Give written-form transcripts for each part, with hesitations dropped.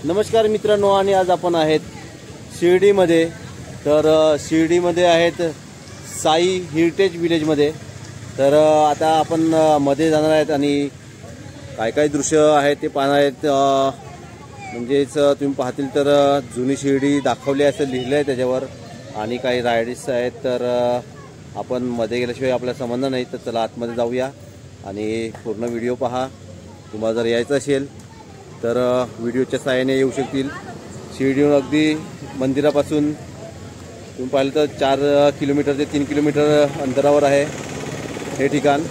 नमस्कार मित्रांनो, आणि आज आपण आहेत शिर्डीमध्ये. तर शिर्डीमध्ये आहेत साई हेरिटेज विलेजमध्ये. तर आता आपण मध्ये जाणार आहेत आणि काय काय दृश्य आहेत ते पाहणार आहेत. म्हणजेच तुम्ही पाहतील तर जुनी शिर्डी दाखवली असं लिहिलं आहे त्याच्यावर, आणि काही रायडर्स आहेत. तर आपण मध्ये गेल्याशिवाय आपला संबंध नाही. तर चला आतमध्ये जाऊया आणि पूर्ण व्हिडिओ पहा. तुम्हाला जर यायचं असेल तर व्हिडिओच्या सहाय्याने येऊ शकतील. शिर्डीहून अगदी मंदिरापासून तुम्ही पाहिलं तर 4 किलोमीटर ते 3 किलोमीटर अंतरावर आहे हे ठिकाण.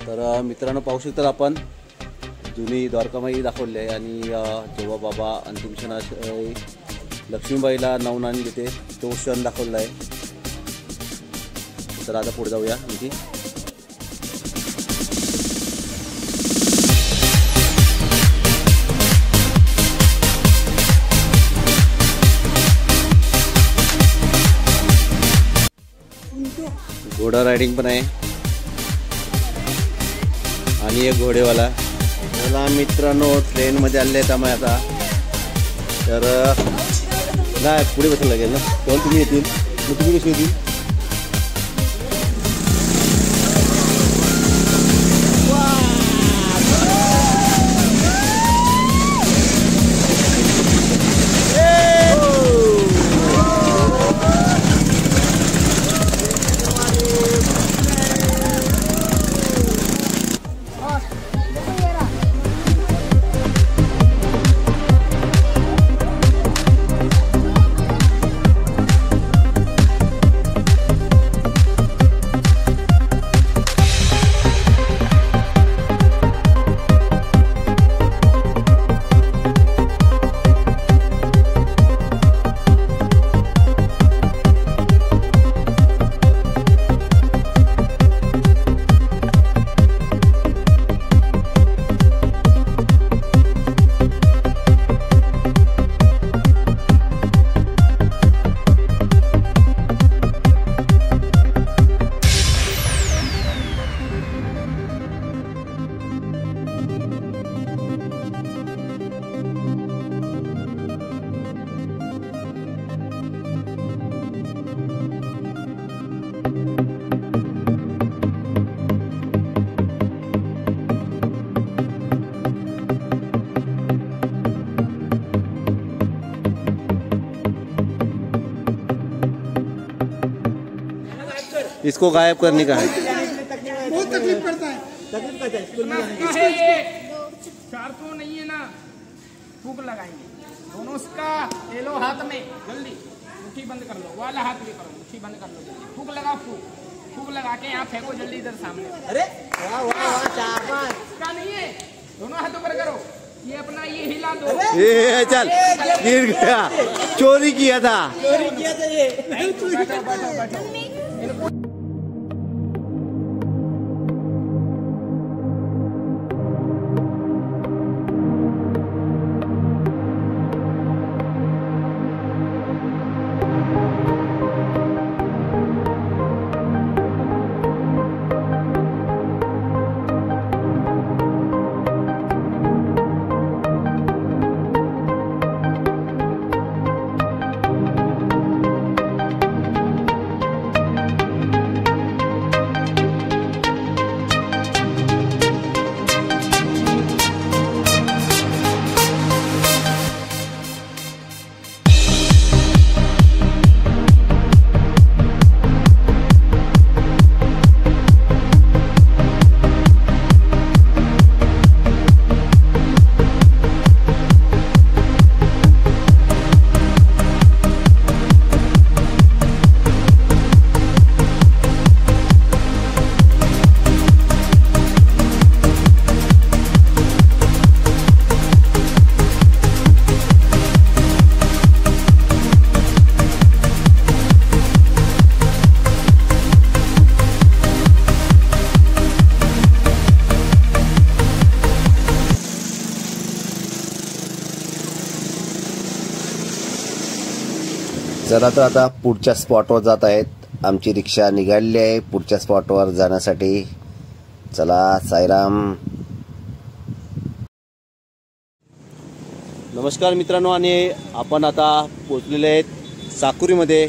तर मित्रांनो पाहू शकता आपण जुनी द्वारकामाई दाखवली आहे. आणि जेव्हा बाबा अंतिम क्षणास लक्ष्मीबाईला नवनाणी देते तो क्षण दाखवला आहे. तर आता पुढे जाऊया आणखी. घोडा रायडिंग पण आहे आणि एक घोडेवाला. मला मित्रांनो ट्रेनमध्ये आले आहेत आम्ही आता. तर नाही पुढे बसायला लागेल ना, तेव्हा तुम्ही येतील. मग तुम्ही कशी येतील? इसको गायब करने का है। बहुत तकलीफ करता है। तकलीफ करता है स्कूल में चार तो नहीं है ना, फूक लगाएंगे दोनों उसका। ले लो हाथ में जल्दी, मुट्ठी बंद कर लो, वाला हाथ भी करो, मुट्ठी बंद कर लो जल्दी। फूक लगाओ, फूक लगा के यहाँ फेंको जल्दी इधर सामने। अरे वाह वाह वाह, शाबाश। इसका नहीं है, दोनों हाथों पर करो। ये अपना ये हिला दो। ये चल गिर गया, चोरी किया था। चोरी किया था ये। बैठो बैठो बैठो। चला तर आता पुढच्या स्पॉटवर जात आहेत. आमची रिक्षा निघालेली आहे पुढच्या स्पॉटवर जाण्यासाठी. चला साईराम. नमस्कार मित्रांनो, आणि आपण आता पोचलेले आहेत साकुरीमध्ये.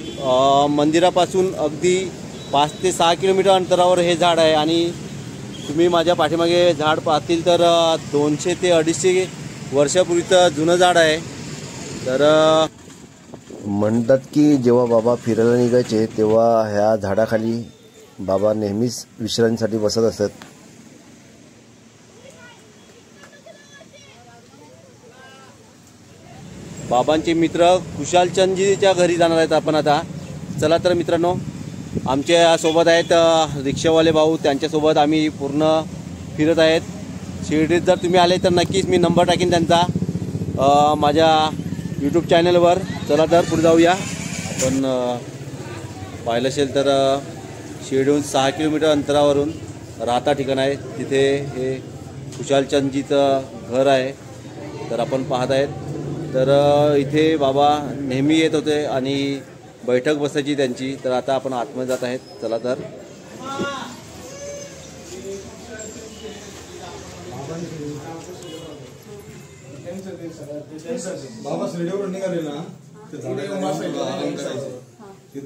मंदिरापासून अगदी 5 ते 6 किलोमीटर अंतरावर हे झाड आहे. आणि तुम्ही माझ्या पाठीमागे झाड पाहतील तर 200 ते 250 वर्षापूर्वीचं जुनं झाड आहे. तर म्हणतात की जेव्हा बाबा फिरायला निघायचे तेव्हा ह्या झाडाखाली बाबा नेहमीच विश्रांतीसाठी बसत असत. बाबांचे मित्र कुशालचंदजीच्या घरी जाणार आहेत आपण आता. चला तर मित्रांनो, आमच्या सोबत आहेत रिक्षावाले भाऊ, त्यांच्यासोबत आम्ही पूर्ण फिरत आहेत. शिर्डीत जर तुम्ही आले तर नक्कीच मी नंबर टाकीन त्यांचा माझ्या यूट्यूब चॅनलवर. चला तर पुढे जाऊया. आपण पाहिलं असेल तर शिर्डीहून 6 किलोमीटर अंतरावरून राहता ठिकाण आहे, तिथे हे कुशालचंदजीचं घर आहे. तर आपण पाहत आहेत. तर इथे बाबा नेहमी येत होते आणि बैठक बसायची त्यांची. तर आता आपण आतमध्ये जात आहेत. चला तर. बाबा शिर्डीवर निघाले ना, तिथं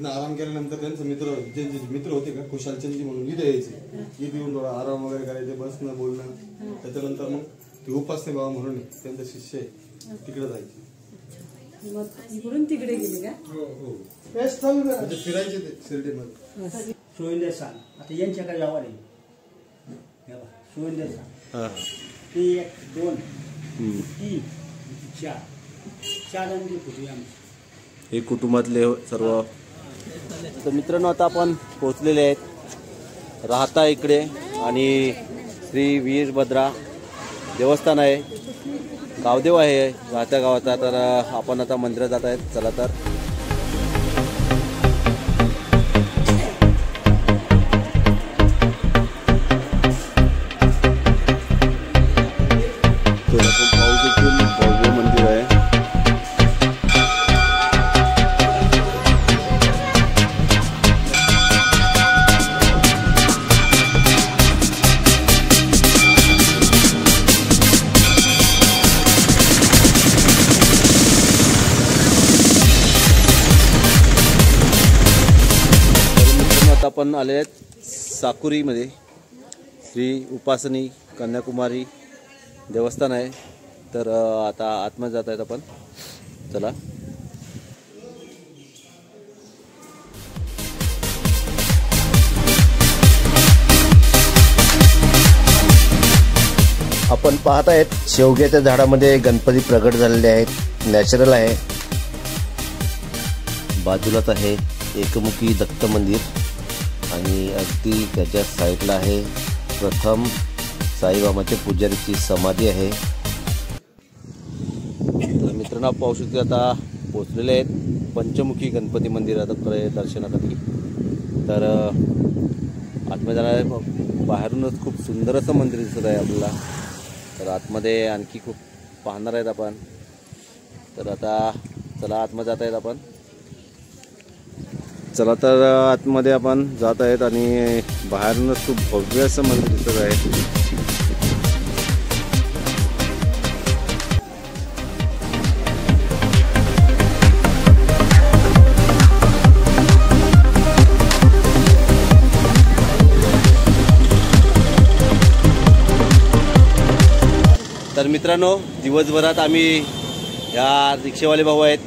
आराम केल्यानंतर त्यांचे मित्र होते का कुशालचंदजी म्हणून, इथे यायचे. इथे येऊन थोडा आराम वगैरे करायचे, बसणं बोलणं. त्याच्यानंतर मग ते उपासने बाबा म्हणून त्यांचे शिष्य तिकडे जायचे. इकडून तिकडे गेले का? म्हणजे फिरायचे ते शिर्डीमध्ये. सोयंदर सांग आता यांच्याकडे जावा रे. सोयंदर सांग ते 1 2 3 4 जणांची फुटली आमची. हे कुटुंबातले सर्व. तर मित्रांनो, आता आपण पोचलेले आहेत राहता इकडे. आणि श्री वीरभद्रा देवस्थान आहे, गावदेव आहे राहत्या गावाचा. तर आपण आता मंदिरात जात आहेत. चला तर. भव्य मंदिर आहे. आपण आले आहेत साकुरीमध्ये. श्री उपासनी कन्याकुमारी देवस्थान आहे. तर आता आतमध्ये जात आहेत आपण. चला. आपण पाहत आहेत शेवग्याच्या झाडामध्ये गणपती प्रगट झालेले आहेत. नॅचरल आहे. बाजूलाच आहे एकमुखी दत्त मंदिर आणि अगदी त्याच्या साईडला आहे प्रथम साईबाबाच्या पुजारीची समाधी आहे. तर मित्रांनो, पाहू शकतो आता पोचलेले आहेत पंचमुखी गणपती मंदिराकडे दर्शनासाठी. तर आतमध्ये जाणार आहे. बाहेरूनच खूप सुंदर असं मंदिर दिसत आहे आपल्याला. तर आतमध्ये आणखी खूप पाहणार आहेत आपण. तर आता चला आतमध्ये जात आहेत आपण. चला तर आतमध्ये आपण जात आहेत आणि बाहेरूनच खूप भव्य असं मंदिर दिसत आहे. तर मित्रांनो, दिवसभरात आम्ही या रिक्षावाले भाऊ आहेत,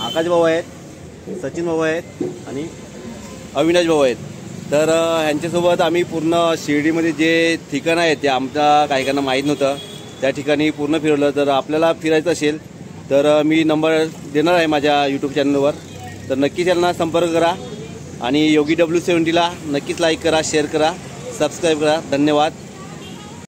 आकाश भाऊ आहेत, सचिन भाऊ आहेत आणि अविनाश भाऊ आहेत. तर ह्यांच्यासोबत आम्ही पूर्ण शिर्डीमध्ये जे ठिकाण आहे ते आमच्या काहीकांना माहीत नव्हतं. त्या ठिकाणी पूर्ण फिरवलं. तर आपल्याला फिरायचं असेल तर मी नंबर देणार आहे माझ्या यूट्यूब चॅनलवर. तर नक्कीच त्यांना संपर्क करा आणि योगी W70ला नक्कीच लाईक करा, शेअर करा, सबस्क्राईब करा. धन्यवाद.